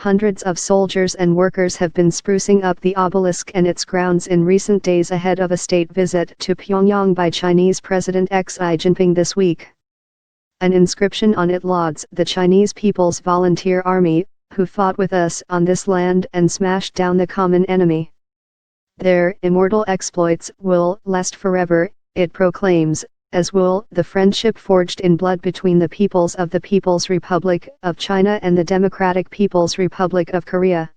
Hundreds of soldiers and workers have been sprucing up the obelisk and its grounds in recent days ahead of a state visit to Pyongyang by Chinese President Xi Jinping this week. An inscription on it lauds the Chinese People's Volunteer Army, who fought with us on this land and smashed down the common enemy. Their immortal exploits will last forever, it proclaims, as will the friendship forged in blood between the peoples of the People's Republic of China and the Democratic People's Republic of Korea.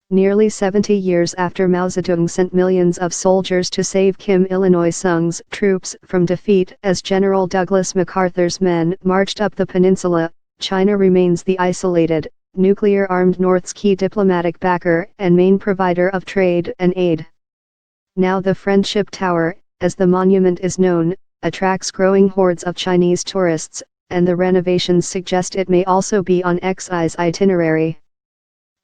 Nearly 70 years after Mao Zedong sent millions of soldiers to save Kim Il-sung's troops from defeat as General Douglas MacArthur's men marched up the peninsula, China remains the isolated, nuclear-armed North's key diplomatic backer and main provider of trade and aid. Now the Friendship Tower, as the monument is known, attracts growing hordes of Chinese tourists, and the renovations suggest it may also be on Xi's itinerary.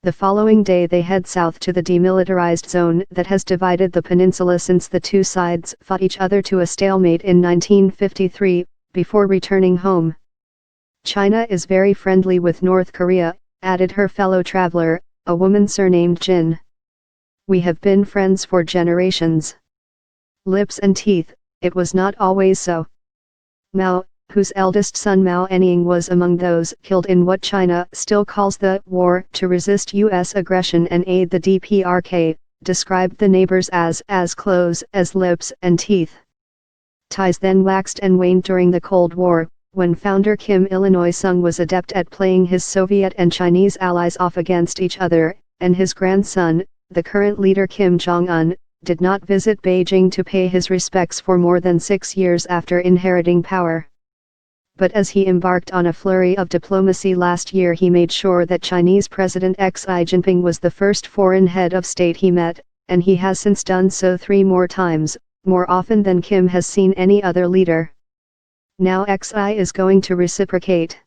The following day they head south to the demilitarized zone that has divided the peninsula since the two sides fought each other to a stalemate in 1953, before returning home. China is very friendly with North Korea, added her fellow traveler, a woman surnamed Jin. We have been friends for generations. Lips and teeth. It was not always so. Mao, whose eldest son Mao Anying was among those killed in what China still calls the war to resist U.S. aggression and aid the DPRK, described the neighbors as close as lips and teeth. Ties then waxed and waned during the Cold War, when founder Kim Il-sung was adept at playing his Soviet and Chinese allies off against each other, and his grandson, the current leader Kim Jong-un, did not visit Beijing to pay his respects for more than 6 years after inheriting power. But as he embarked on a flurry of diplomacy last year, he made sure that Chinese President Xi Jinping was the first foreign head of state he met, and he has since done so 3 more times, more often than Kim has seen any other leader. Now Xi is going to reciprocate.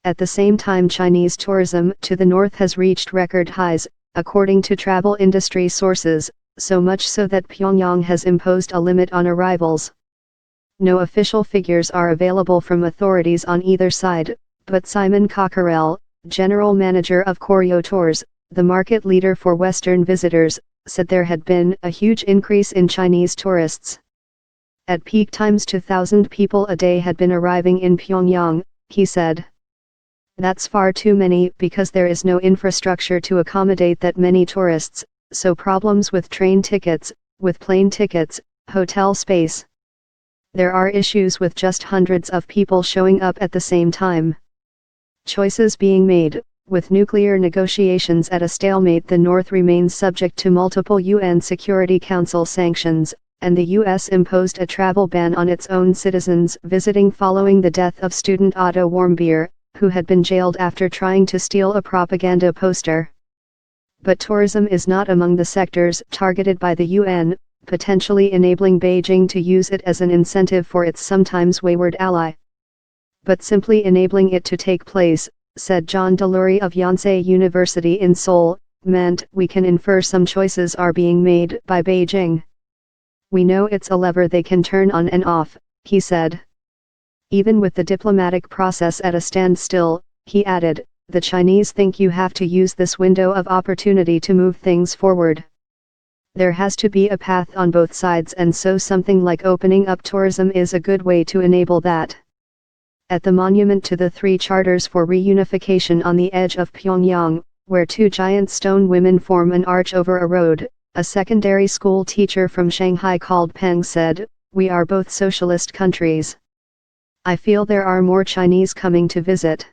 At the same time, Chinese tourism to the north has reached record highs, according to travel industry sources, so much so that Pyongyang has imposed a limit on arrivals. No official figures are available from authorities on either side, but Simon Cockerell, general manager of Koryo Tours, the market leader for Western visitors, said there had been a huge increase in Chinese tourists. At peak times 2,000 people a day had been arriving in Pyongyang, he said. That's far too many because there is no infrastructure to accommodate that many tourists, so problems with train tickets, with plane tickets, hotel space. There are issues with just hundreds of people showing up at the same time. Choices being made. With nuclear negotiations at a stalemate, the North remains subject to multiple UN Security Council sanctions, and the US imposed a travel ban on its own citizens visiting following the death of student Otto Warmbier, who had been jailed after trying to steal a propaganda poster. But tourism is not among the sectors targeted by the UN, potentially enabling Beijing to use it as an incentive for its sometimes wayward ally. But simply enabling it to take place, said John Delury of Yonsei University in Seoul, meant we can infer some choices are being made by Beijing. We know it's a lever they can turn on and off, he said. Even with the diplomatic process at a standstill, he added, the Chinese think you have to use this window of opportunity to move things forward. There has to be a path on both sides, and so something like opening up tourism is a good way to enable that. At the monument to the 3 charters for reunification on the edge of Pyongyang, where 2 giant stone women form an arch over a road, a secondary school teacher from Shanghai called Peng said, "We are both socialist countries. I feel there are more Chinese coming to visit.